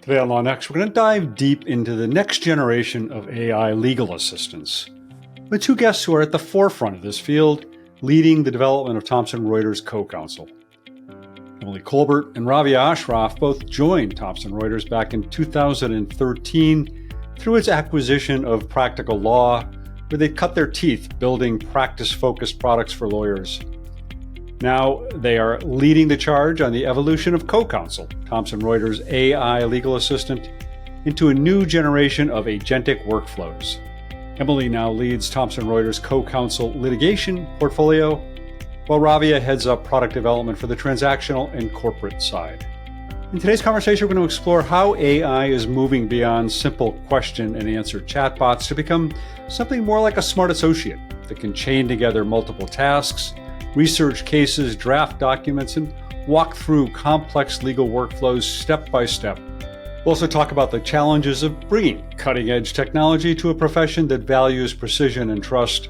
Today on LawNext, we're going to dive deep into the next generation of AI legal assistants with two guests who are at the forefront of this field, leading the development of Thomson Reuters CoCounsel. Colbert and Rawia Ashraf both joined Thomson Reuters back in 2013 through its acquisition of Practical Law, where they cut their teeth building practice-focused products for lawyers. Now they are leading the charge on the evolution of CoCounsel, Thomson Reuters' AI legal assistant, into a new generation of agentic workflows. Emily now leads Thomson Reuters' CoCounsel litigation portfolio, while Rawia heads up product development for the transactional and corporate side. In today's conversation, we're going to explore how AI is moving beyond simple question and answer chatbots to become something more like a smart associate that can chain together multiple tasks, research cases, draft documents, and walk through complex legal workflows step by step. We'll also talk about the challenges of bringing cutting-edge technology to a profession that values precision and trust.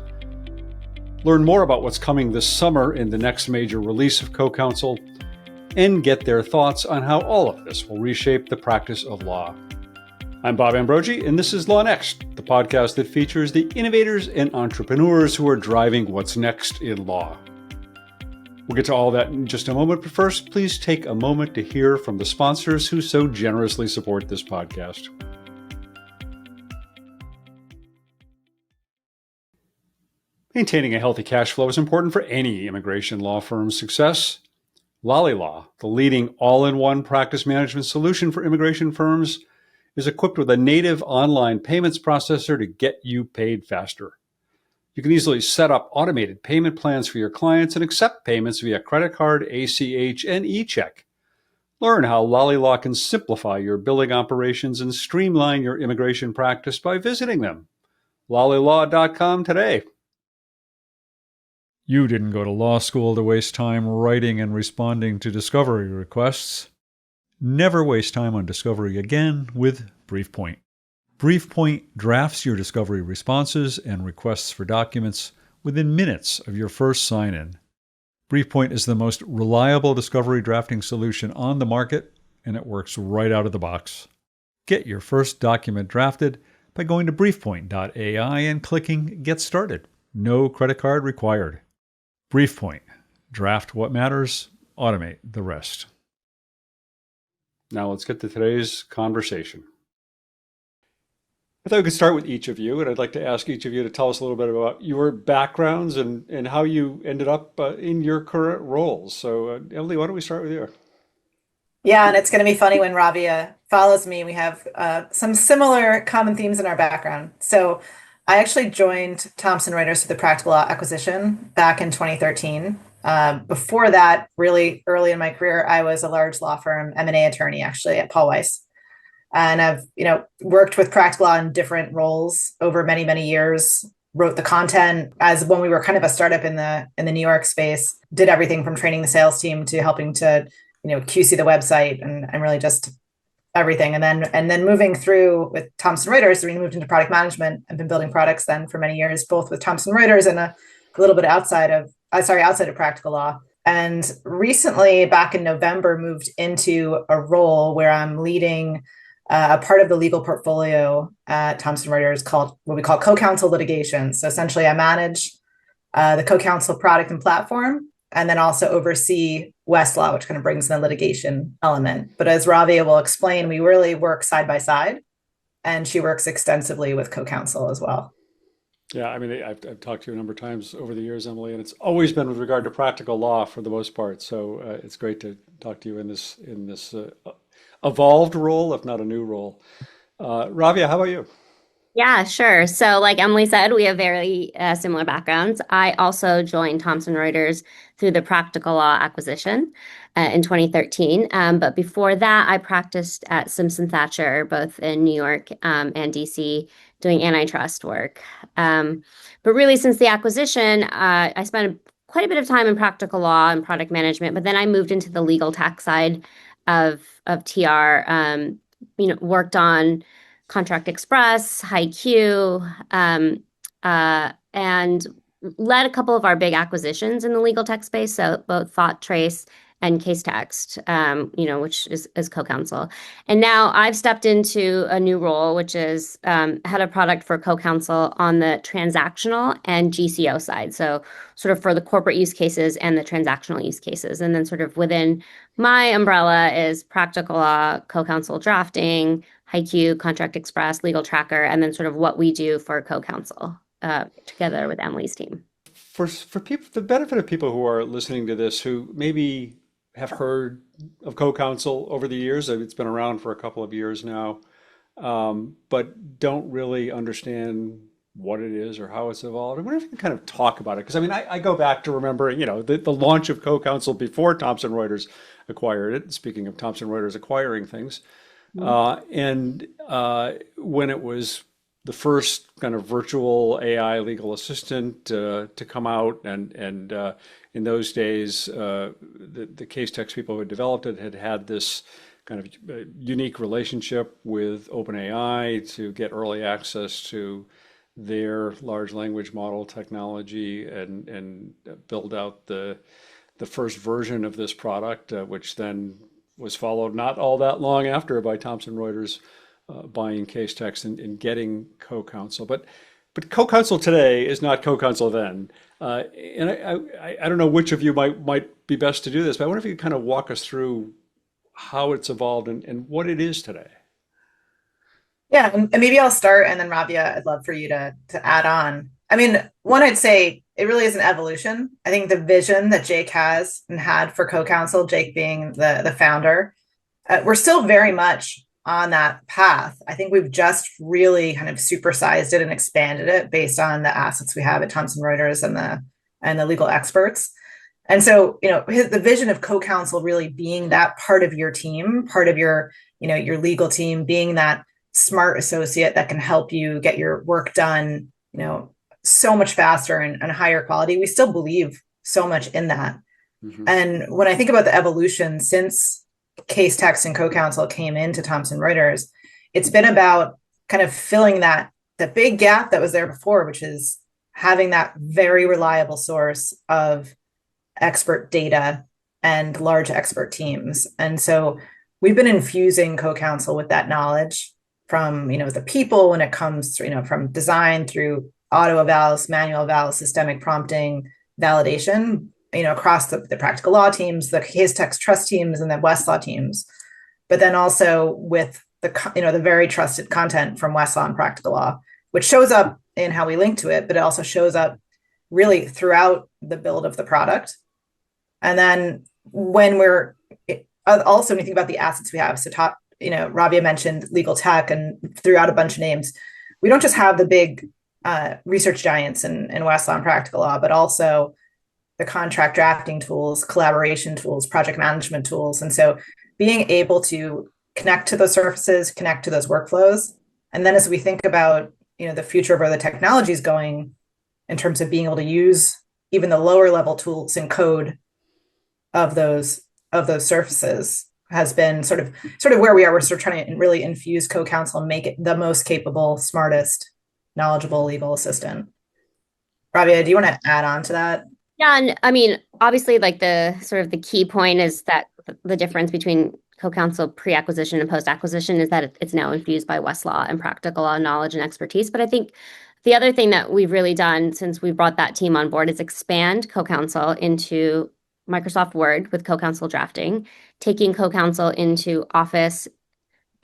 Learn more about what's coming this summer in the next major release of CoCounsel, and get their thoughts on how all of this will reshape the practice of law. I'm Bob Ambrogi, and this is LawNext, the podcast that features the innovators and entrepreneurs who are driving what's next in law. We'll get to all that in just a moment, but first, please take a moment to hear from the sponsors who so generously support this podcast. Maintaining a healthy cash flow is important for any immigration law firm's success. Law, the leading all-in-one practice management solution for immigration firms, is equipped with a native online payments processor to get you paid faster. You can easily set up automated payment plans for your clients and accept payments via credit card, ACH, and e-check. Learn how Law can simplify your billing operations and streamline your immigration practice by visiting them. LollyLaw.com today. You didn't go to law school to waste time writing and responding to discovery requests. Never waste time on discovery again with BriefPoint. BriefPoint drafts your discovery responses and requests for documents within minutes of your first sign-in. BriefPoint is the most reliable discovery drafting solution on the market, and it works right out of the box. Get your first document drafted by going to briefpoint.ai and clicking Get Started. No credit card required. BriefPoint. Draft what matters, automate the rest. Now let's get to today's conversation. I thought we could start with each of you, and I'd like to ask each of you to tell us a little bit about your backgrounds and how you ended up in your current roles. So, Emily, why don't we start with you? Yeah, and it's going to be funny when Rawia follows me. We have some similar common themes in our background. So I actually joined Thomson Reuters through the Practical Law acquisition back in 2013. Before that, really early in my career, I was a large law firm M&A attorney, actually, at Paul Weiss. And I've, worked with Practical Law in different roles over many, many years, wrote the content as when we were kind of a startup in the New York space, did everything from training the sales team to helping to, QC the website and really just everything. And then moving through with Thomson Reuters, we moved into product management. I've been building products then for many years, both with Thomson Reuters and a little bit outside of Practical Law. And recently, back in November, moved into a role where I'm leading a part of the legal portfolio at Thomson Reuters called what we call CoCounsel litigation. So essentially, I manage the CoCounsel product and platform, and then also oversee Westlaw, which kind of brings in the litigation element. But as Rawia will explain, we really work side by side, and she works extensively with CoCounsel as well. Yeah, I've talked to you a number of times over the years, Emily, and it's always been with regard to Practical Law for the most part. So it's great to talk to you in this evolved role, if not a new role. Rawia, how about you? Yeah, sure. So like Emily said, we have very similar backgrounds. I also joined Thomson Reuters through the Practical Law acquisition in 2013. But before that, I practiced at Simpson Thacher, both in New York and DC, doing antitrust work. But really, since the acquisition, I spent quite a bit of time in Practical Law and product management, but then I moved into the legal tech side of TR, worked on Contract Express, HiQ, and led a couple of our big acquisitions in the legal tech space, so both ThoughtTrace and case text, which is CoCounsel. And now I've stepped into a new role, which is head of product for CoCounsel on the transactional and GCO side. So sort of for the corporate use cases and the transactional use cases. And then sort of within my umbrella is practical law, CoCounsel drafting, HiQ, Contract Express, Legal Tracker, and then sort of what we do for CoCounsel together with Emily's team. For people, the benefit of people who are listening to this who maybe have heard of CoCounsel over the years, it's been around for a couple of years now, but don't really understand what it is or how it's evolved. I wonder if you can kind of talk about it. Because I mean, I go back to remembering, the launch of CoCounsel before Thomson Reuters acquired it. Speaking of Thomson Reuters acquiring things, and when it was the first kind of virtual AI legal assistant to come out, and in those days, the case text people who had developed it had this kind of unique relationship with OpenAI to get early access to their large language model technology and build out the first version of this product, which then was followed not all that long after by Thomson Reuters buying case text and getting CoCounsel. But CoCounsel today is not CoCounsel then. And I don't know which of you might be best to do this, but I wonder if you could kind of walk us through how it's evolved and what it is today. Yeah, and maybe I'll start, and then Rawia, I'd love for you to add on. I mean, one, I'd say it really is an evolution. I think the vision that Jake has and had for CoCounsel, Jake being the founder, we're still very much on that path. I think we've just really kind of supersized it and expanded it based on the assets we have at Thomson Reuters and the legal experts. And so, the vision of CoCounsel really being that part of your team, part of your legal team, being that smart associate that can help you get your work done, so much faster and higher quality. We still believe so much in that. Mm-hmm. And when I think about the evolution since case text and CoCounsel came into Thomson Reuters, it's been about kind of filling the big gap that was there before, which is having that very reliable source of expert data and large expert teams. And so we've been infusing CoCounsel with that knowledge from, the people when it comes to, from design through auto evals, manual evals, systemic prompting, validation, across the practical law teams, the case text trust teams, and the Westlaw teams. But then also with the very trusted content from Westlaw and practical law, which shows up in how we link to it, but it also shows up really throughout the build of the product. And then when we're also, when you think about the assets we have, so Rawia mentioned legal tech and threw out a bunch of names. We don't just have the big research giants in Westlaw and practical law, but also the contract drafting tools, collaboration tools, project management tools. And so being able to connect to those surfaces, connect to those workflows. And then as we think about, the future of where the technology is going in terms of being able to use even the lower level tools and code of those surfaces has been sort of where we are. We're sort of trying to really infuse CoCounsel and make it the most capable, smartest, knowledgeable legal assistant. Rawia, do you want to add on to that? Yeah, and I mean, obviously, like the key point is that the difference between CoCounsel pre-acquisition and post-acquisition is that it's now infused by Westlaw and practical law knowledge and expertise. But I think the other thing that we've really done since we brought that team on board is expand CoCounsel into Microsoft Word with CoCounsel drafting, taking CoCounsel into Office,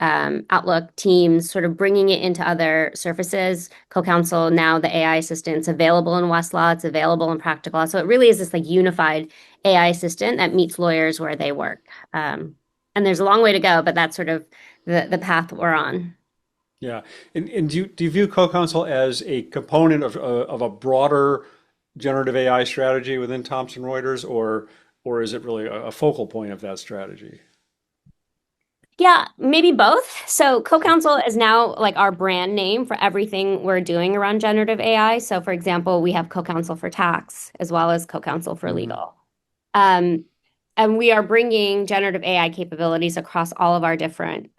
Outlook, Teams, sort of bringing it into other surfaces. CoCounsel, now the AI assistant's available in Westlaw, it's available in practical law. So it really is this like unified AI assistant that meets lawyers where they work. And there's a long way to go, but that's sort of the path we're on. Yeah. And do you view CoCounsel as a component of a broader generative AI strategy within Thomson Reuters, or is it really a focal point of that strategy? Yeah, maybe both. So CoCounsel is now like our brand name for everything we're doing around generative AI. So for example, we have CoCounsel for tax as well as CoCounsel for legal. And we are bringing generative AI capabilities across all of our different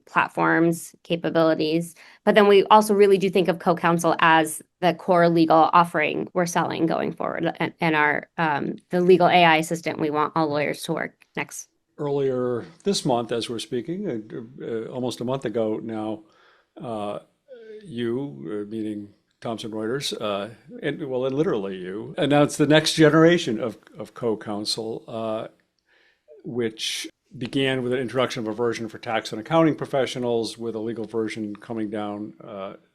platforms, capabilities. But then we also really do think of CoCounsel as the core legal offering we're selling going forward, and our the legal AI assistant we want all lawyers to next. Earlier this month, as we're speaking, almost a month ago now, meaning Thomson Reuters, and literally you, announced the next generation of CoCounsel, which began with an introduction of a version for tax and accounting professionals, with a legal version coming down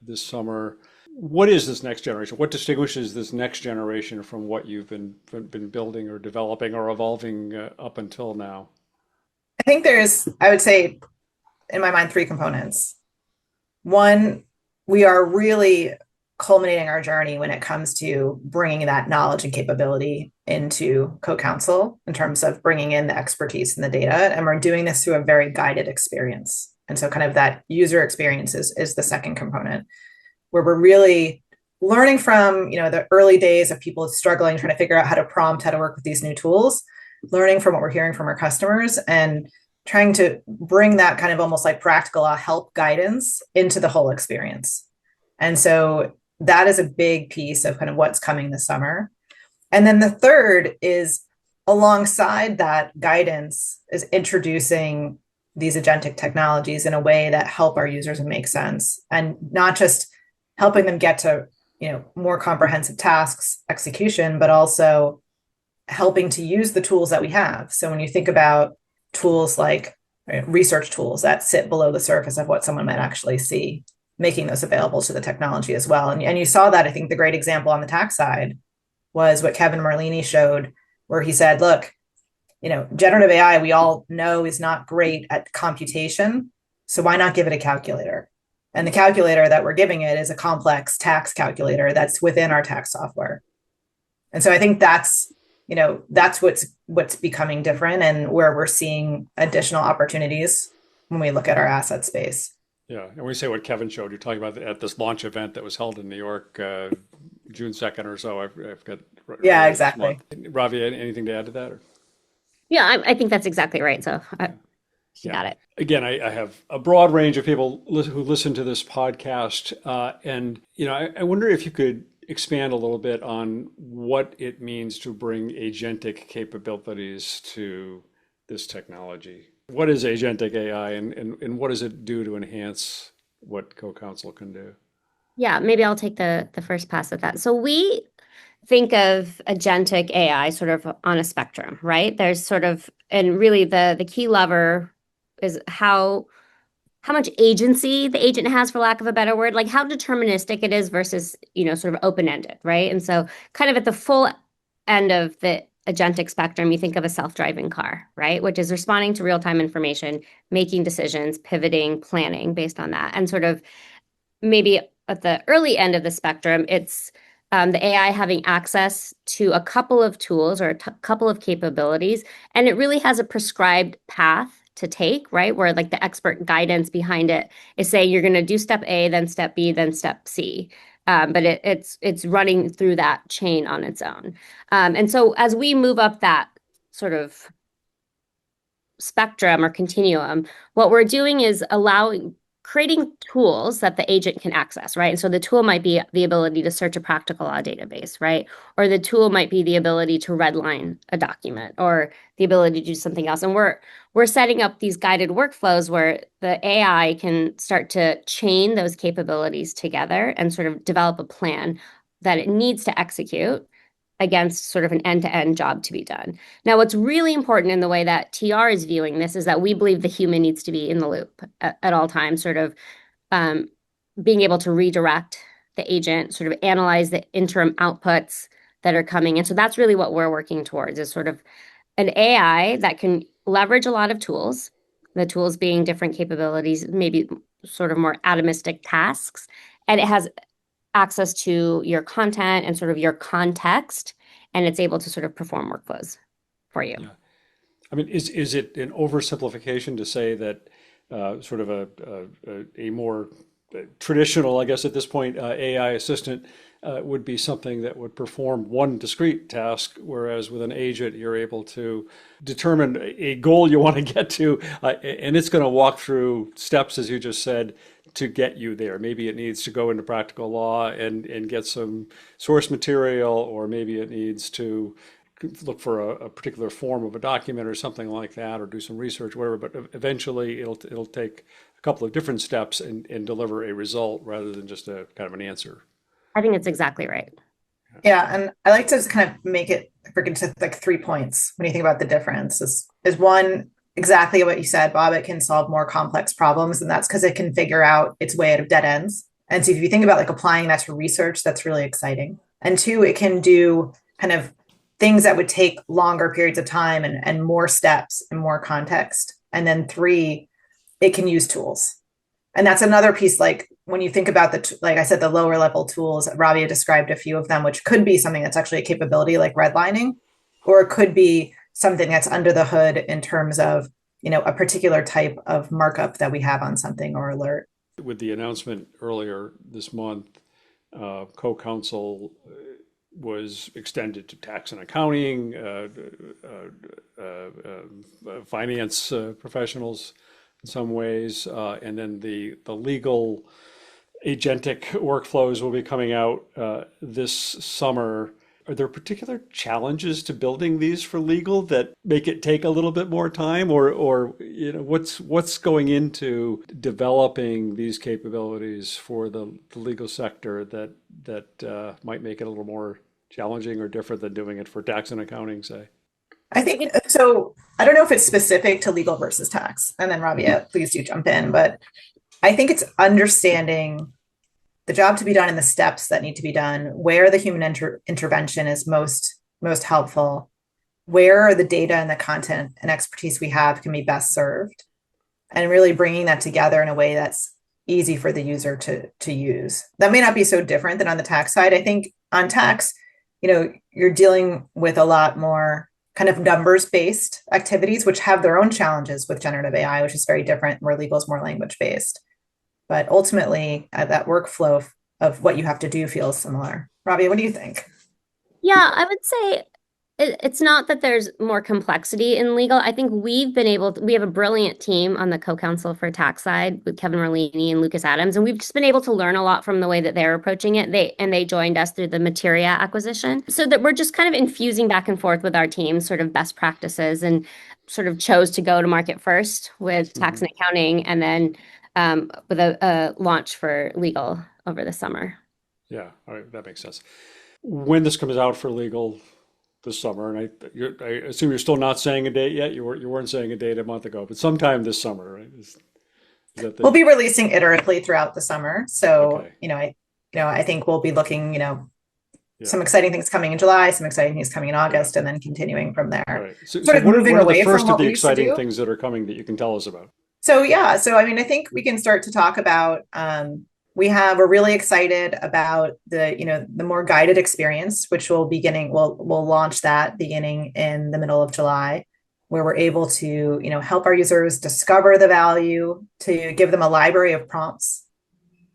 this summer. What is this next generation? What distinguishes this next generation from what you've been building or developing or evolving up until now? I think there's, I would say, in my mind, three components. One, we are really culminating our journey when it comes to bringing that knowledge and capability into CoCounsel in terms of bringing in the expertise and the data. And we're doing this through a very guided experience. And so kind of that user experience is the second component, where we're really learning from, the early days of people struggling, trying to figure out how to prompt, how to work with these new tools, learning from what we're hearing from our customers, and trying to bring that kind of almost like practical help guidance into the whole experience. And so that is a big piece of kind of what's coming this summer. And then the third is, alongside that guidance, is introducing these agentic technologies in a way that help our users and make sense, and not just helping them get to more comprehensive tasks execution, but also helping to use the tools that we have. So when you think about tools like research tools that sit below the surface of what someone might actually see, making those available to the technology as well. And you saw that. I think the great example on the tax side was what Kevin Merlini showed, where he said, look, generative AI, we all know, is not great at computation. So why not give it a calculator? And the calculator that we're giving it is a complex tax calculator that's within our tax software. And so I think that's what's becoming different, and where we're seeing additional opportunities when we look at our asset space. Yeah, and when you say what Kevin showed, you're talking about at this launch event that was held in New York, June 2nd or so. I've got Yeah, exactly. Rawia, anything to add to that? Or? Yeah, I think that's exactly right. So you got it. Again, I have a broad range of people who listen to this podcast, and I wonder if you could expand a little bit on what it means to bring agentic capabilities to this technology. What is agentic AI, and what does it do to enhance what CoCounsel can do? Yeah, maybe I'll take the first pass at that. So we think of agentic AI sort of on a spectrum, right? There's sort of, and really the key lever is how much agency the agent has, for lack of a better word, like how deterministic it is versus, sort of open-ended, right? And so kind of at the full end of the agentic spectrum, you think of a self-driving car, right? Which is responding to real-time information, making decisions, pivoting, planning based on that. And sort of maybe at the early end of the spectrum, it's the AI having access to a couple of tools or a couple of capabilities, and it really has a prescribed path to take, right? Where like the expert guidance behind it is saying you're going to do step A, then step B, then step C. But it's running through that chain on its own. And so as we move up that sort of spectrum or continuum, what we're doing is creating tools that the agent can access, right? And so the tool might be the ability to search a practical law database, right? Or the tool might be the ability to redline a document, or the ability to do something else. And we're setting up these guided workflows where the AI can start to chain those capabilities together and sort of develop a plan that it needs to execute against sort of an end-to-end job to be done. Now, what's really important in the way that TR is viewing this is that we believe the human needs to be in the loop at all times, sort of being able to redirect the agent, sort of analyze the interim outputs that are coming. And so that's really what we're working towards, is sort of an AI that can leverage a lot of tools, the tools being different capabilities, maybe sort of more atomistic tasks, and it has access to your content and sort of your context, and it's able to sort of perform workflows for you. Yeah. I mean, is it an oversimplification to say that sort of a more traditional, I guess at this point, AI assistant would be something that would perform one discrete task, whereas with an agent, you're able to determine a goal you want to get to, and it's going to walk through steps, as you just said, to get you there. Maybe it needs to go into practical law and get some source material, or maybe it needs to look for a particular form of a document or something like that, or do some research, whatever. But eventually, it'll take a couple of different steps and deliver a result rather than just a kind of an answer. I think it's exactly right. Yeah, and I like to just kind of make it break into like 3 points when you think about the difference. Is one, exactly what you said, Bob. It can solve more complex problems, and that's because it can figure out its way out of dead ends. And so if you think about like applying that to research, that's really exciting. And two, it can do kind of things that would take longer periods of time and more steps and more context. And then three, it can use tools. And that's another piece, like when you think about like I said, the lower level tools, Rawia described a few of them, which could be something that's actually a capability like redlining, or it could be something that's under the hood in terms of, a particular type of markup that we have on something or alert. With the announcement earlier this month, CoCounsel was extended to tax and accounting, finance professionals in some ways, and then the legal agentic workflows will be coming out this summer. Are there particular challenges to building these for legal that make it take a little bit more time, or what's going into developing these capabilities for the legal sector that might make it a little more challenging or different than doing it for tax and accounting, say? I think so. I don't know if it's specific to legal versus tax, and then Rawia, please do jump in. But I think it's understanding the job to be done and the steps that need to be done, where the human intervention is most helpful, where the data and the content and expertise we have can be best served, and really bringing that together in a way that's easy for the user to use. That may not be so different than on the tax side. I think on tax, you're dealing with a lot more kind of numbers-based activities, which have their own challenges with generative AI, which is very different, where legal is more language-based. But ultimately, that workflow of what you have to do feels similar. Rawia, what do you think? Yeah, I would say it's not that there's more complexity in legal. I think we have a brilliant team on the co-counsel for tax side with Kevin Merlini and Lucas Adams, and we've just been able to learn a lot from the way that they're approaching it. They joined us through the Materia acquisition, so that we're just kind of infusing back and forth with our teams, sort of best practices, and sort of chose to go to market first with tax and accounting, and then with a launch for legal over the summer. Yeah, all right, that makes sense. When this comes out for legal this summer, and I assume you're still not saying a date yet. You weren't saying a date a month ago, but sometime this summer, right? Is that We'll be releasing iteratively throughout the summer. So, okay. I think we'll be looking, some exciting things coming in July, some exciting things coming in August, and then continuing from there. All right. So Sort of what moving are the away first from of what the we used to exciting do. things that are coming that you can tell us about? So I think we can start to talk about, we're really excited about the more guided experience, which we'll launch that beginning in the middle of July, where we're able to, help our users discover the value, to give them a library of prompts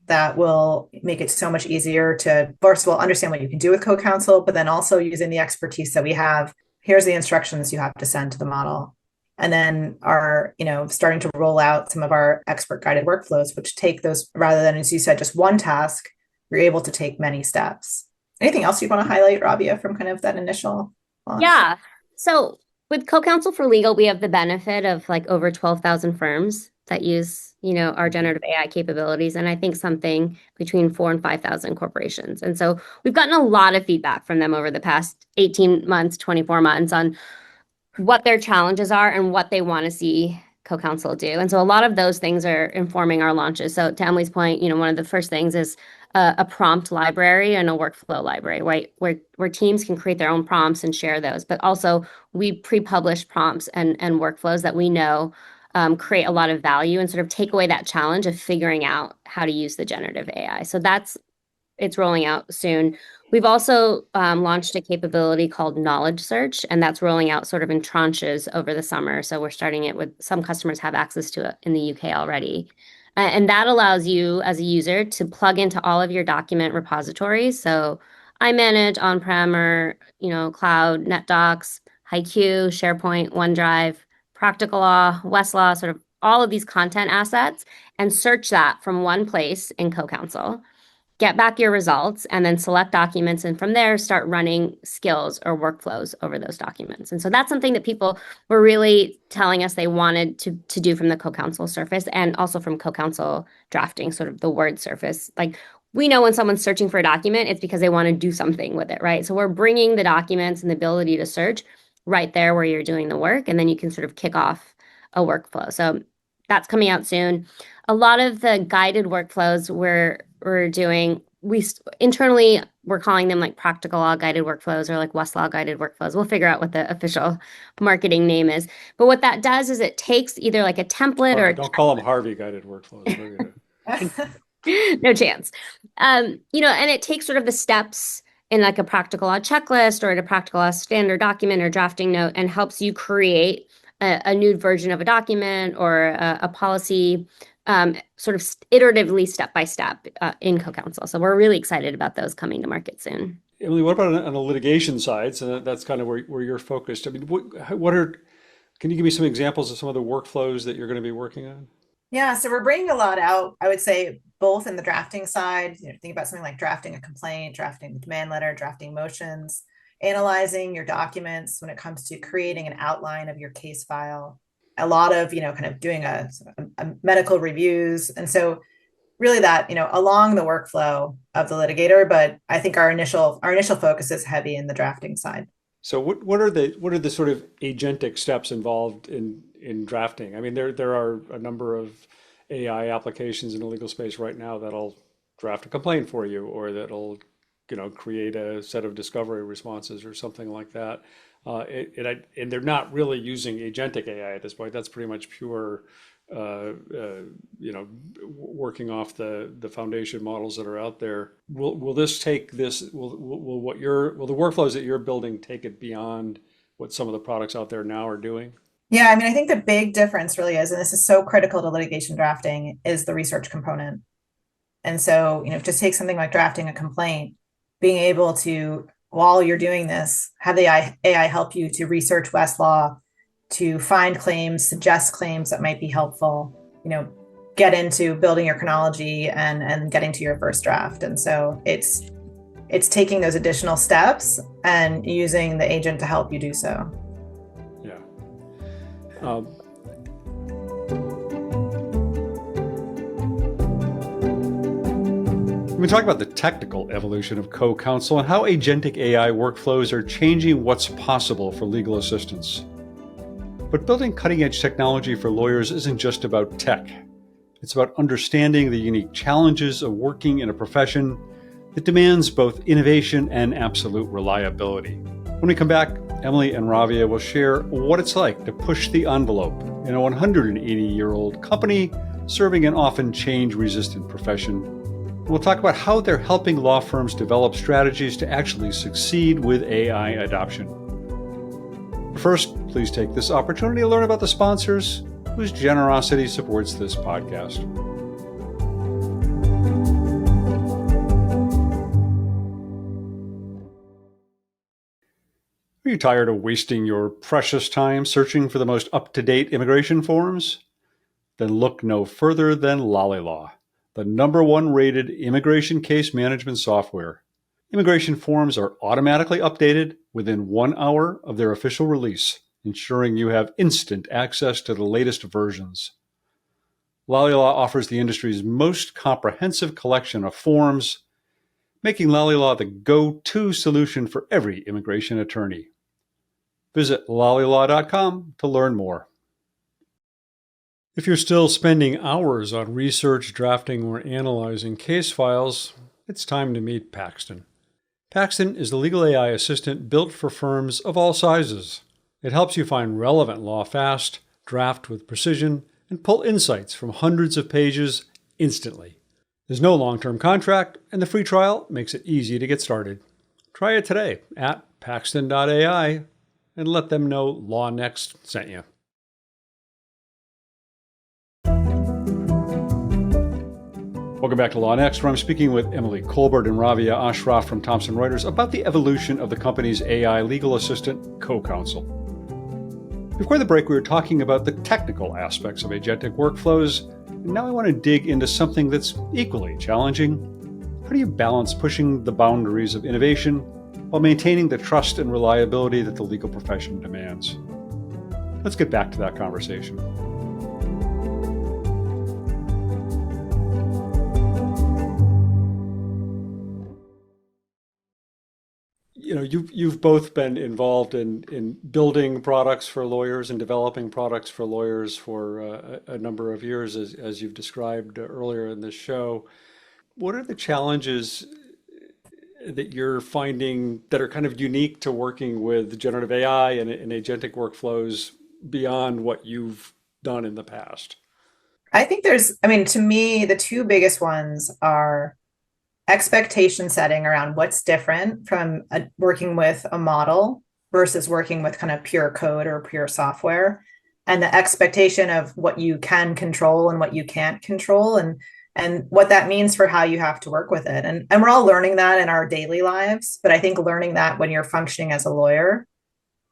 that will make it so much easier to, first of all, understand what you can do with CoCounsel, but then also using the expertise that we have. Here's the instructions you have to send to the model. And then are, starting to roll out some of our expert guided workflows, which take those, rather than, as you said, just one task, you're able to take many steps. Anything else you want to highlight, Rawia, from kind of that initial launch? Yeah. So with CoCounsel for Legal, we have the benefit of like over 12,000 firms that use, our generative AI capabilities. And I think something between 4,000 and 5,000 corporations. And so we've gotten a lot of feedback from them over the past 18 months, 24 months on what their challenges are and what they want to see CoCounsel do. And so a lot of those things are informing our launches. So to Emily's point, one of the first things is a prompt library and a workflow library, right? Where teams can create their own prompts and share those. But also we pre-publish prompts and workflows that we know create a lot of value and sort of take away that challenge of figuring out how to use the generative AI. So it's rolling out soon. We've also launched a capability called Knowledge Search, and that's rolling out sort of in tranches over the summer. So we're starting it with some customers have access to it in the UK already. And that allows you as a user to plug into all of your document repositories. So I manage on-prem or, cloud, NetDocs, HiQ, SharePoint, OneDrive, Practical Law, Westlaw, sort of all of these content assets, and search that from one place in CoCounsel. get back your results, and then select documents. And from there, start running skills or workflows over those documents. And so that's something that people were really telling us they wanted to do from the CoCounsel surface and also from CoCounsel drafting, sort of the word surface. Like, we know when someone's searching for a document, it's because they want to do something with it, right? So we're bringing the documents and the ability to search right there where you're doing the work, and then you can sort of kick off a workflow. So that's coming out soon. A lot of the guided workflows we're doing, internally we're calling them like practical law guided workflows or like Westlaw guided workflows. We'll figure out what the official marketing name is. But what that does is it takes either like a template or don't call them Harvey guided workflows. no chance. And it takes sort of the steps in like a practical law checklist or in a practical law standard document or drafting note and helps you create a new version of a document or a policy sort of iteratively step by step in CoCounsel. So we're really excited about those coming to market soon. Emily, what about on the litigation side? So that's kind of where you're focused. I mean, can you give me some examples of some of the workflows that you're going to be working on? Yeah, so we're bringing a lot out, I would say, both in the drafting side, think about something like drafting a complaint, drafting the demand letter, drafting motions, analyzing your documents when it comes to creating an outline of your case file, a lot of, kind of doing a medical reviews. And so really that, along the workflow of the litigator, but I think our initial focus is heavy in the drafting side. So what are the sort of agentic steps involved in drafting? I mean, there are a number of AI applications in the legal space right now that'll draft a complaint for you, or that'll, create a set of discovery responses or something like that. And they're not really using agentic AI at this point. That's pretty much pure, working off the foundation models that are out there. Will this take this? Will the workflows that you're building take it beyond what some of the products out there now are doing? Yeah, I mean, I think the big difference really is, and this is so critical to litigation drafting, is the research component. And so, just take something like drafting a complaint, being able to, while you're doing this, have the AI help you to research Westlaw, to find claims, suggest claims that might be helpful, get into building your chronology and getting to your first draft. And so it's taking those additional steps and using the agent to help you do so. Yeah. We've been talking about the technical evolution of CoCounsel and how agentic AI workflows are changing what's possible for legal assistance. But building cutting-edge technology for lawyers isn't just about tech. It's about understanding the unique challenges of working in a profession that demands both innovation and absolute reliability. When we come back, Emily and Rawia will share what it's like to push the envelope in a 180-year-old company serving an often change-resistant profession. We'll talk about how they're helping law firms develop strategies to actually succeed with AI adoption. First, please take this opportunity to learn about the sponsors whose generosity supports this podcast. Are you tired of wasting your precious time searching for the most up-to-date immigration forms? Then look no further than LawLeX, the #1 rated immigration case management software. Immigration forms are automatically updated within 1 hour of their official release, ensuring you have instant access to the latest versions. LawLeX offers the industry's most comprehensive collection of forms, making LawLeX the go-to solution for every immigration attorney. Visit lawlex.com to learn more. If you're still spending hours on research, drafting, or analyzing case files, it's time to meet Paxton. Paxton is the legal AI assistant built for firms of all sizes. It helps you find relevant law fast, draft with precision, and pull insights from hundreds of pages instantly. There's no long-term contract, and the free trial makes it easy to get started. Try it today at paxton.ai and let them know LawNext sent you. Welcome back to LawNext, where I'm speaking with Emily Colbert and Rawia Ashraf from Thomson Reuters about the evolution of the company's AI legal assistant, CoCounsel. Before the break, we were talking about the technical aspects of agentic workflows, and now I want to dig into something that's equally challenging: How do you balance pushing the boundaries of innovation while maintaining the trust and reliability that the legal profession demands? Let's get back to that conversation. You've both been involved in building products for lawyers and developing products for lawyers for a number of years, as you've described earlier in this show. What are the challenges that you're finding that are kind of unique to working with generative AI and agentic workflows beyond what you've done in the past? I think to me, the two biggest ones are expectation setting around what's different from working with a model versus working with kind of pure code or pure software, and the expectation of what you can control and what you can't control, and what that means for how you have to work with it. And we're all learning that in our daily lives, but I think learning that when you're functioning as a lawyer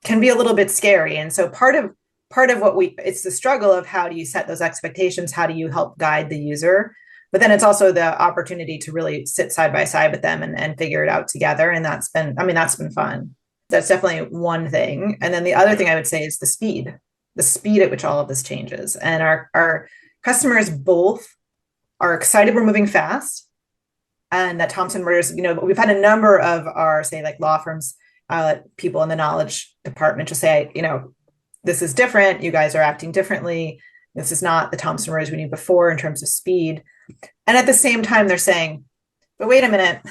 can be a little bit scary. And so part of it's the struggle of how do you set those expectations, how do you help guide the user, but then it's also the opportunity to really sit side by side with them and figure it out together. And that's been fun. That's definitely one thing. And then the other thing I would say is the speed at which all of this changes. And our customers both are excited we're moving fast. And that Thomson Reuters, we've had a number of our, say, like law firms, people in the knowledge department just say, this is different. You guys are acting differently. This is not the Thomson Reuters we knew before in terms of speed. And at the same time, they're saying, but wait a minute,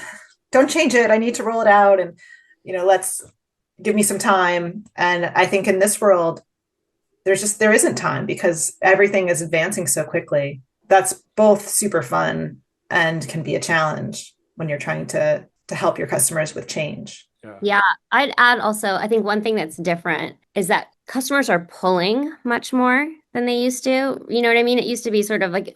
don't change it. I need to roll it out. And, let's give me some time. And I think in this world, there isn't time because everything is advancing so quickly. That's both super fun and can be a challenge when you're trying to help your customers with change. Yeah, I'd add also, I think one thing that's different is that customers are pulling much more than they used to. You know what I mean? It used to be sort of like,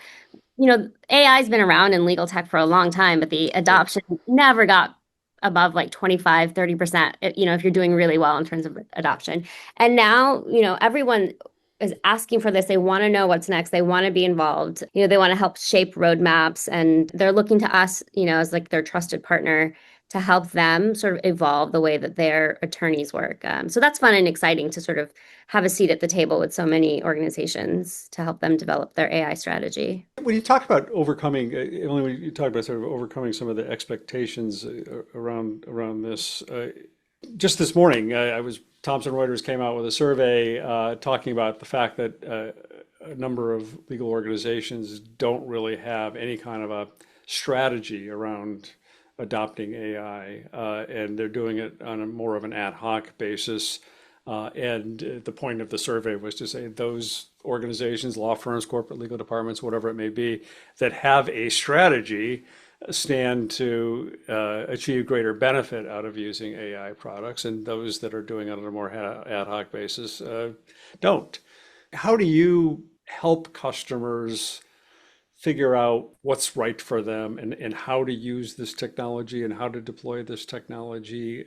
AI has been around in legal tech for a long time, but the adoption never got above like 25, 30%, if you're doing really well in terms of adoption. And now, everyone is asking for this. They want to know what's next. They want to be involved. They want to help shape roadmaps, and they're looking to us, as like their trusted partner to help them sort of evolve the way that their attorneys work. So that's fun and exciting to sort of have a seat at the table with so many organizations to help them develop their AI strategy. When you talk about overcoming, Emily, when you talk about sort of overcoming some of the expectations around this, just this morning, Thomson Reuters came out with a survey talking about the fact that a number of legal organizations don't really have any kind of a strategy around adopting AI, and they're doing it on a more of an ad hoc basis. And the point of the survey was to say those organizations, law firms, corporate legal departments, whatever it may be, that have a strategy stand to achieve greater benefit out of using AI products, and those that are doing it on a more ad hoc basis don't. How do you help customers figure out what's right for them and how to use this technology and how to deploy this technology?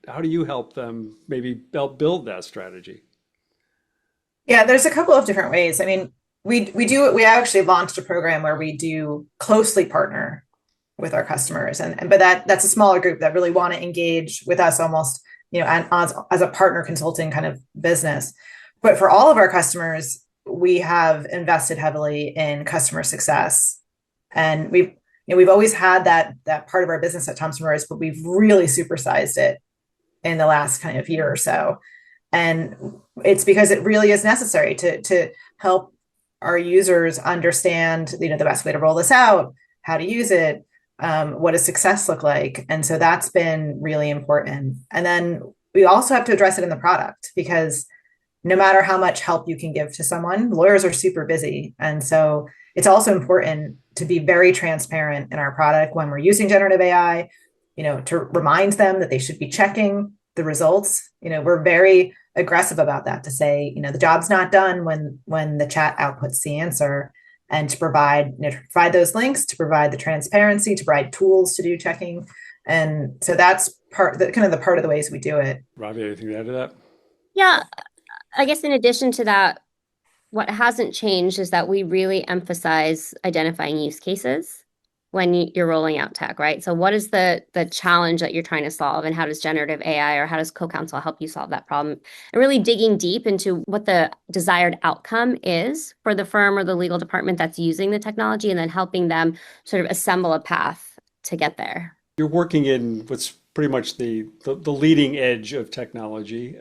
How do you help them maybe help build that strategy? Yeah, there's a couple of different ways. I mean, we actually launched a program where we do closely partner with our customers, but that's a smaller group that really want to engage with us almost, as a partner consulting kind of business. But for all of our customers, we have invested heavily in customer success, and we've always had that part of our business at Thomson Reuters, but we've really supersized it in the last kind of year or so. And it's because it really is necessary to help our users understand, the best way to roll this out, how to use it, what does success look like. And so that's been really important. And then we also have to address it in the product, because no matter how much help you can give to someone, lawyers are super busy. And so it's also important to be very transparent in our product when we're using generative AI, to remind them that they should be checking the results. We're very aggressive about that, to say, the job's not done when the chat outputs the answer, and to provide those links, to provide the transparency, to provide tools to do checking. And so that's part of the ways we do it. Ravi, anything to add to that? Yeah, I guess in addition to that, what hasn't changed is that we really emphasize identifying use cases. when you're rolling out tech, right? So what is the challenge that you're trying to solve, and how does generative AI or how does CoCounsel help you solve that problem? And really digging deep into what the desired outcome is for the firm or the legal department that's using the technology, and then helping them sort of assemble a path to get there. You're working in what's pretty much the leading edge of technology.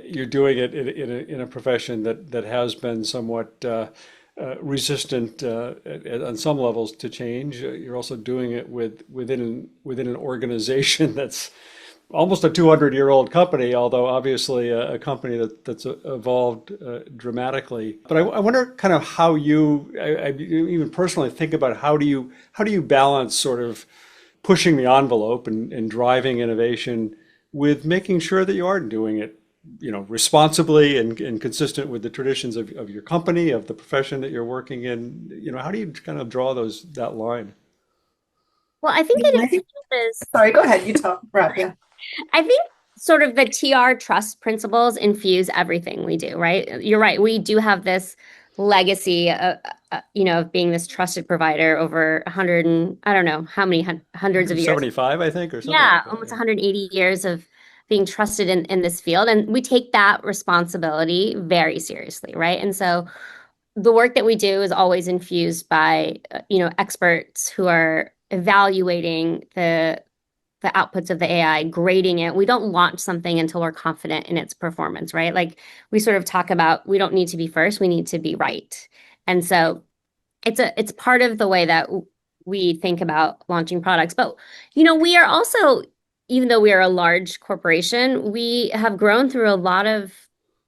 You're doing it in a profession that has been somewhat resistant on some levels to change. You're also doing it within an organization that's almost a 200-year-old company, although obviously a company that's evolved dramatically. But I wonder kind of how you, I even personally think about how do you balance sort of pushing the envelope and driving innovation with making sure that you are doing it, responsibly and consistent with the traditions of your company, of the profession that you're working in. How do you kind of draw that line? Well, I think sorry, go ahead. You talk, Rob. Yeah. I think sort of the TR trust principles infuse everything we do, right? You're right. We do have this legacy of being this trusted provider over 100 and I don't know how many hundreds of years. 75, I think, or something. Yeah, like that. almost 180 years of being trusted in this field. And we take that responsibility very seriously, right? And so the work that we do is always infused by, experts who are evaluating the outputs of the AI, grading it. We don't launch something until we're confident in its performance, right? Like we sort of talk about, we don't need to be first, we need to be right. And so it's part of the way that we think about launching products. But, we are also, even though we are a large corporation, we have grown through a lot of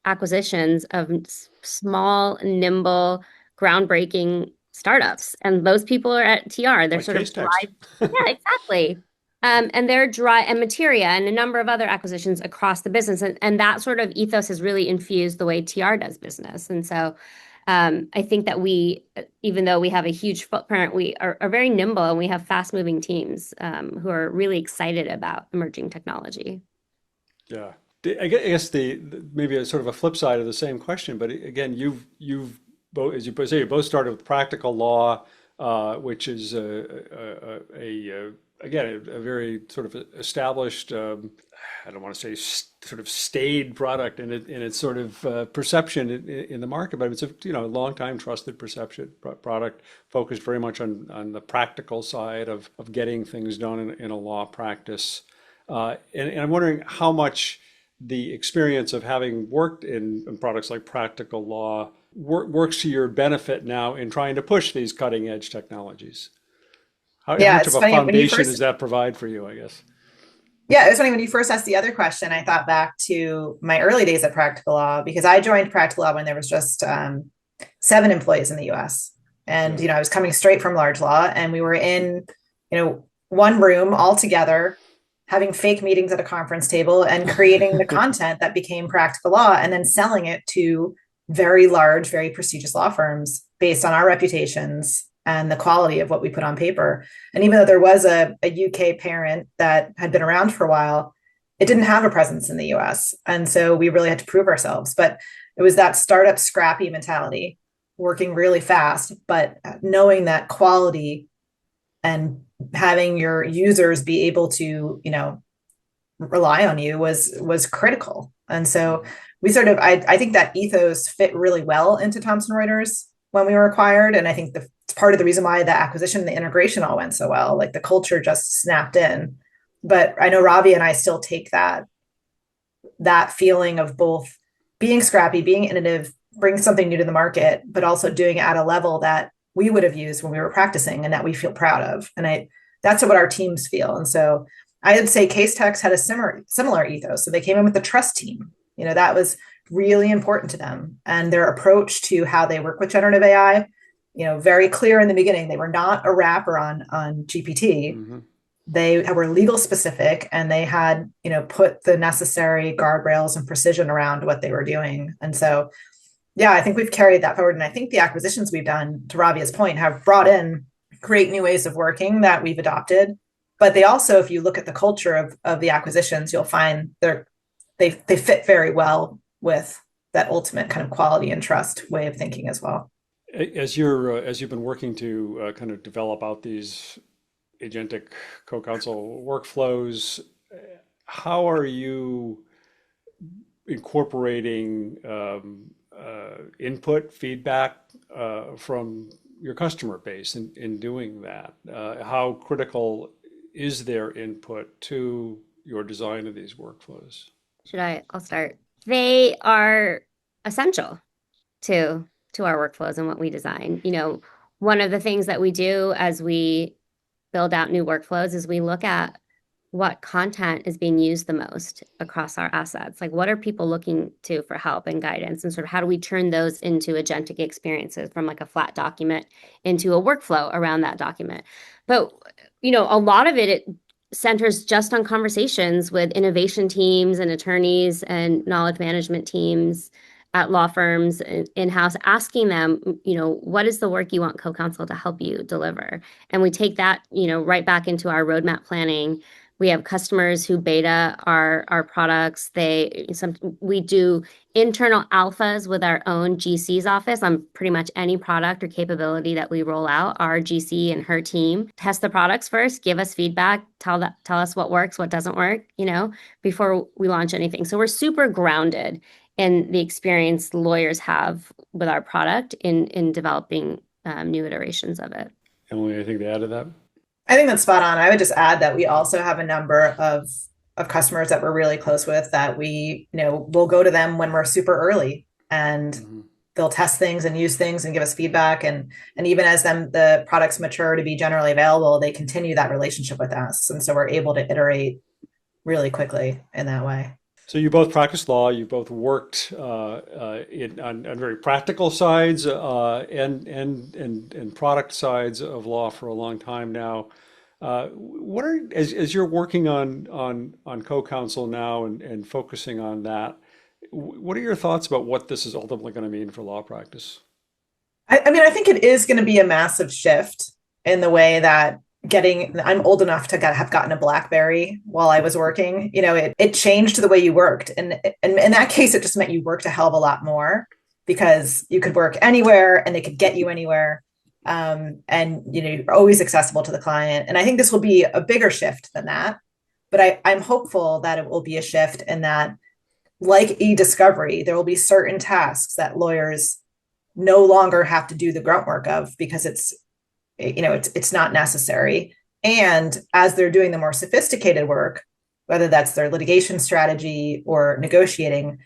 acquisitions of small, nimble, groundbreaking startups. And those people are at TR. They're like sort of drive. Yeah, exactly. And they're dry and Materia and a number of other acquisitions across the business. And that sort of ethos has really infused the way TR does business. And so I think that we, even though we have a huge footprint, we are very nimble, and we have fast moving teams who are really excited about emerging technology. Yeah. I guess maybe a sort of a flip side of the same question, but again, you've both, as you say, you both started with practical law, which is again a very sort of established. I don't want to say sort of staid product in its sort of perception in the market, but it's a long time trusted perception product focused very much on the practical side of getting things done in a law practice. And I'm wondering how much the experience of having worked in products like practical law works to your benefit now in trying to push these cutting edge technologies. How much of a foundation does that provide for you, I guess? Yeah, it was funny when you first asked the other question. I thought back to my early days at Practical Law, because I joined Practical Law when there was just 7 employees in the U.S. And, I was coming straight from large law, and we were in, one room all together, having fake meetings at a conference table and creating the content that became Practical Law, and then selling it to very large, very prestigious law firms based on our reputations and the quality of what we put on paper. And even though there was a UK parent that had been around for a while, it didn't have a presence in the US. And so we really had to prove ourselves. But it was that startup scrappy mentality, working really fast, but knowing that quality and having your users be able to, rely on you was critical. And so we sort of, I think that ethos fit really well into Thomson Reuters when we were acquired. And I think it's part of the reason why the acquisition and the integration all went so well. Like the culture just snapped in. But I know Ravi and I still take that feeling of both being scrappy, being innovative, bring something new to the market, but also doing it at a level that we would have used when we were practicing and that we feel proud of. And that's what our teams feel. And so I would say Casetext had a similar ethos. So they came in with the trust team. That was really important to them. And their approach to how they work with generative AI, very clear in the beginning. They were not a wrapper on GPT. Mm-hmm. They were legal specific, and they had, put the necessary guardrails and precision around what they were doing. And so, yeah, I think we've carried that forward. And I think the acquisitions we've done, to Ravia's point, have brought in great new ways of working that we've adopted. But they also, if you look at the culture of the acquisitions, you'll find they fit very well with that ultimate kind of quality and trust way of thinking as well. As you've been working to kind of develop out these agentic co-counsel workflows, how are you incorporating input, feedback from your customer base in doing that? How critical is their input to your design of these workflows? I'll start. They are essential to our workflows and what we design. One of the things that we do as we build out new workflows is we look at what content is being used the most across our assets. Like, what are people looking to for help and guidance, and sort of how do we turn those into agentic experiences from like a flat document into a workflow around that document. But a lot of it centers just on conversations with innovation teams and attorneys and knowledge management teams at law firms in-house, asking them, what is the work you want CoCounsel to help you deliver? And we take that, right back into our roadmap planning. We have customers who beta our products. We do internal alphas with our own GC's office on pretty much any product or capability that we roll out. Our GC and her team test the products first, give us feedback, tell us what works, what doesn't work, before we launch anything. So we're super grounded in the experience lawyers have with our product in developing new iterations of it. Emily, anything to add to that? I think that's spot on. I would just add that we also have a number of customers that we're really close with that we, we'll go to them when we're super early and they'll test things and use things and give us feedback. And even as the products mature to be generally available, they continue that relationship with us. And so we're able to iterate really quickly in that way. So you both practice law. You both worked on very practical sides and product sides of law for a long time now. As you're working on CoCounsel now and focusing on that, what are your thoughts about what this is ultimately going to mean for law practice? I mean, I think it is going to be a massive shift in the way that I'm old enough to have gotten a BlackBerry while I was working. It changed the way you worked. And in that case, it just meant you worked a hell of a lot more because you could work anywhere and they could get you anywhere. And you're always accessible to the client. And I think this will be a bigger shift than that. But I'm hopeful that it will be a shift in that, like e-discovery, there will be certain tasks that lawyers no longer have to do the grunt work of because it's not necessary. And as they're doing the more sophisticated work, whether that's their litigation strategy or negotiating,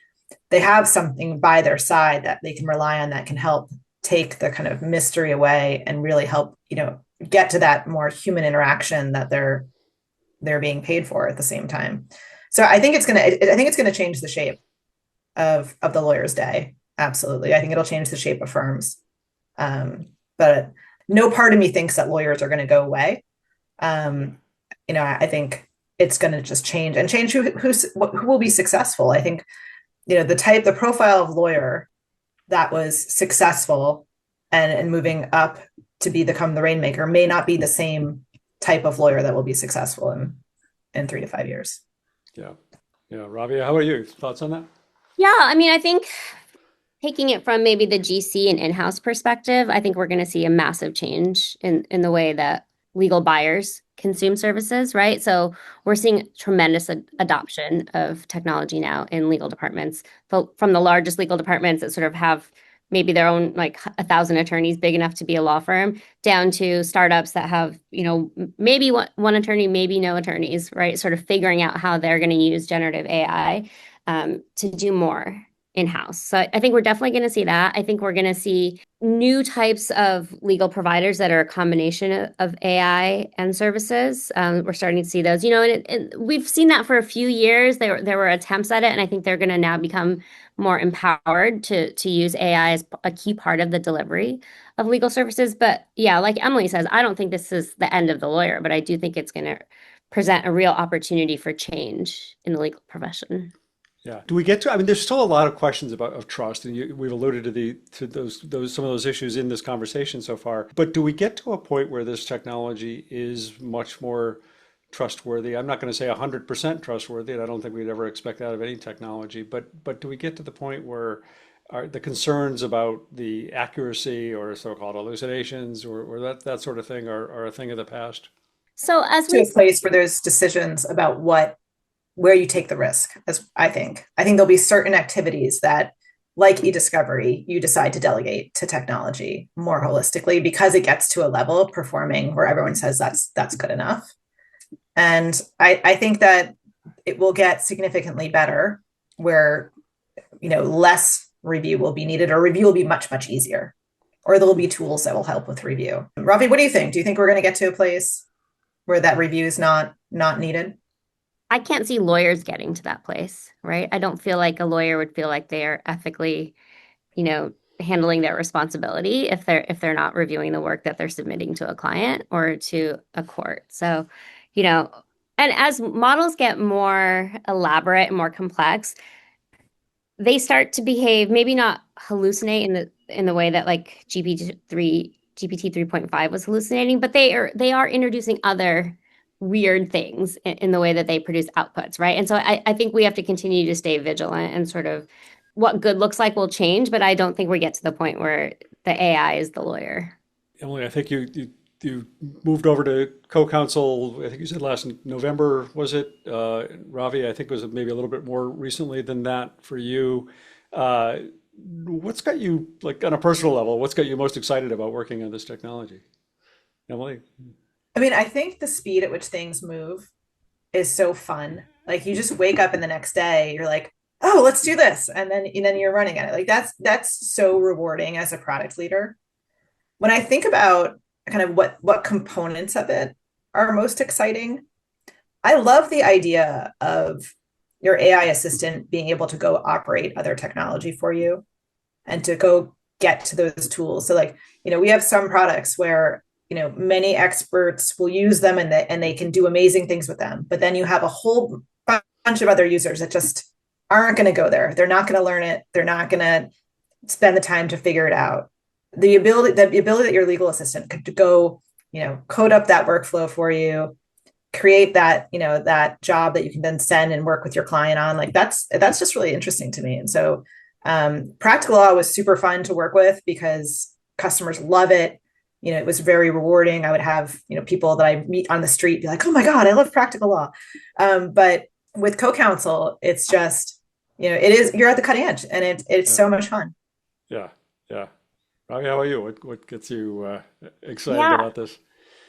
they have something by their side that they can rely on that can help take the kind of mystery away and really help, get to that more human interaction that they're being paid for at the same time. So I think it's gonna change the shape of the lawyer's day. Absolutely. I think it'll change the shape of firms. But no part of me thinks that lawyers are going to go away. I think it's going to just change who will be successful. I think, the profile of lawyer that was successful and moving up to become the rainmaker may not be the same type of lawyer that will be successful in 3 to 5 years. Yeah. Rawia, how about you? Thoughts on that? Yeah, I mean, I think taking it from maybe the GC and in-house perspective, I think we're going to see a massive change in the way that legal buyers consume services, right? So we're seeing tremendous adoption of technology now in legal departments, from the largest legal departments that sort of have maybe their own 1,000 attorneys, big enough to be a law firm, down to startups that have, maybe one attorney, maybe no attorneys, right? Sort of figuring out how they're going to use generative AI to do more in-house. So I think we're definitely going to see that. I think we're going to see new types of legal providers that are a combination of AI and services. We're starting to see those, and we've seen that for a few years. There were attempts at it, and I think they're going to now become more empowered to use AI as a key part of the delivery of legal services. But yeah, like Emily says, I don't think this is the end of the lawyer, but I do think it's going to present a real opportunity for change in the legal profession. Yeah. Do we get to? I mean, there's still a lot of questions of trust, and we've alluded to some of those issues in this conversation so far. But do we get to a point where this technology is much more trustworthy? I'm not going to say 100% trustworthy, and I don't think we'd ever expect that of any technology. But do we get to the point where are the concerns about the accuracy or so-called hallucinations or that sort of thing are a thing of the past? So as To we a place where there's decisions about where you take the risk, as I think. I think there'll be certain activities that, like e-discovery, you decide to delegate to technology more holistically because it gets to a level of performing where everyone says that's good enough. And I think that it will get significantly better where, less review will be needed, or review will be much, much easier. Or there will be tools that will help with review. Ravi, what do you think? Do you think we're going to get to a place where that review is not needed? I can't see lawyers getting to that place, right? I don't feel like a lawyer would feel like they are ethically, handling their responsibility if they're not reviewing the work that they're submitting to a client or to a court. So, you know, and as models get more elaborate and more complex, they start to behave, maybe not hallucinate in the way that like GPT 3.5 was hallucinating, but they are introducing other weird things in the way that they produce outputs, right? And so I think we have to continue to stay vigilant, and sort of what good looks like will change, but I don't think we get to the point where the AI is the lawyer. Emily, I think you moved over to co-counsel, I think you said last November, was it? Ravi, I think it was maybe a little bit more recently than that for you. What's got you, like on a personal level, what's got you most excited about working on this technology? Emily? I mean, I think the speed at which things move is so fun. Like you just wake up and the next day you're like, oh, let's do this. And then you're running at it. Like that's so rewarding as a product leader. When I think about kind of what components of it are most exciting, I love the idea of your AI assistant being able to go operate other technology for you and to go get to those tools. So like, we have some products where, many experts will use them and they can do amazing things with them. But then you have a whole bunch of other users that just aren't going to go there. They're not going to learn it. They're not going to spend the time to figure it out. The ability that your legal assistant could go, code up that workflow for you, create that, that job that you can then send and work with your client on. Like that's just really interesting to me. And so Practical Law was super fun to work with because customers love it. It was very rewarding. I would have, people that I meet on the street be like, oh my God, I love Practical Law. But with CoCounsel, it's just, you're at the cutting edge and it's Yeah, so much fun. yeah, yeah. Ravi, how about you? What gets you excited Yeah, about this?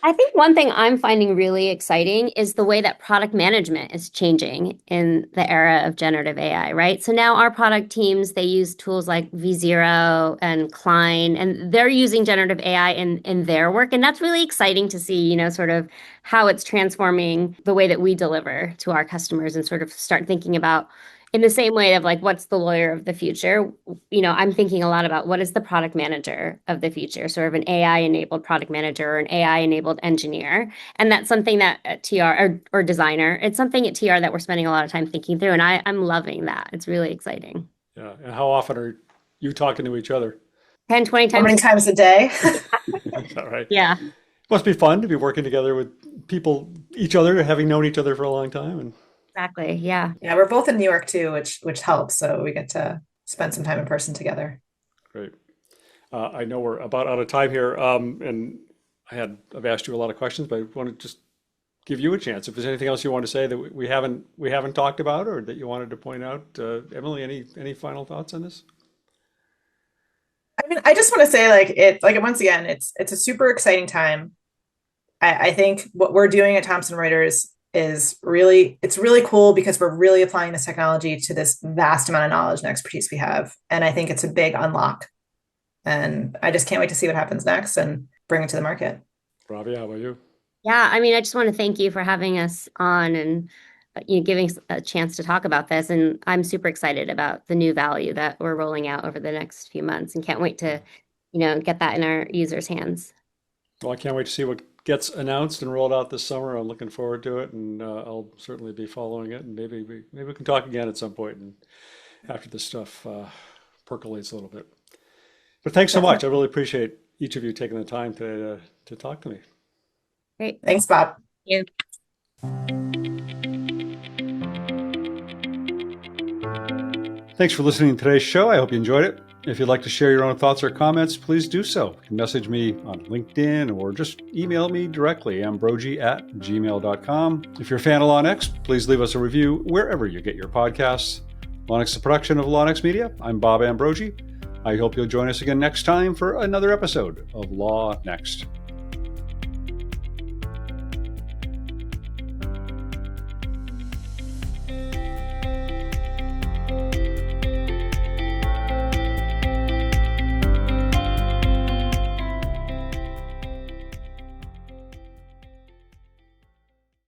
I think one thing I'm finding really exciting is the way that product management is changing in the era of generative AI, right? So now our product teams, they use tools like V0 and Klein, and they're using generative AI in their work. And that's really exciting to see, sort of how it's transforming the way that we deliver to our customers, and sort of start thinking about in the same way of like, what's the lawyer of the future? I'm thinking a lot about what is the product manager of the future, sort of an AI enabled product manager or an AI enabled engineer. And that's something that at TR or designer, it's something at TR that we're spending a lot of time thinking through. And I'm loving that. It's really exciting. Yeah, and how often are you talking to each other? 10, 20 How times. many times a day? Is that right? Yeah, Must be fun to be working together with people, each other, having known each other for a long time. And exactly. Yeah. Yeah, we're both in New York too, which helps. So we get to spend some time in person together. great. I know we're about out of time here, and I've asked you a lot of questions, but I want to just give you a chance. If there's anything else you want to say that we haven't talked about, or that you wanted to point out, Emily, any final thoughts on this? I mean, I just want to say once again, it's a super exciting time. I think what we're doing at Thomson Reuters is it's really cool because we're really applying this technology to this vast amount of knowledge and expertise we have. And I think it's a big unlock. And I just can't wait to see what happens next and bring it to the market. Ravi, how about you? Yeah. I mean, I just want to thank you for having us on, and giving us a chance to talk about this. And I'm super excited about the new value that we're rolling out over the next few months, and can't wait to, get that in our users' hands. Well, I can't wait to see what gets announced and rolled out this summer. I'm looking forward to it, and I'll certainly be following it. And maybe we can talk again at some point, and after this stuff percolates a little bit. But thanks so much. I really appreciate each of you taking the time to talk to me. Great. Thanks, Bob. Thank you. Thanks for listening to today's show. I hope you enjoyed it. If you'd like to share your own thoughts or comments, please do so. You can message me on LinkedIn or just email me directly, ambrogi@gmail.com. If you're a fan of LawNext, please leave us a review wherever you get your podcasts. LawNext is a production of LawNext Media. I'm Bob Ambrogi. I hope you'll join us again next time for another episode of LawNext.